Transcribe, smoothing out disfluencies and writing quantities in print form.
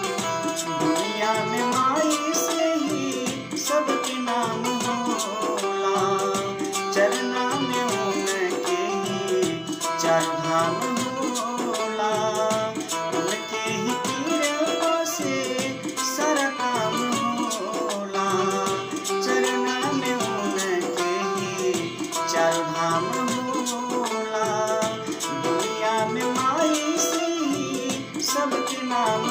दुनिया में माई से ही सबके नाम होला, चरना में उनके ही चार धाम होला। उनके ही कृपा से सारा काम होला, चरना में उनके ही चार धाम होला। दुनिया में माई से ही सबके नाम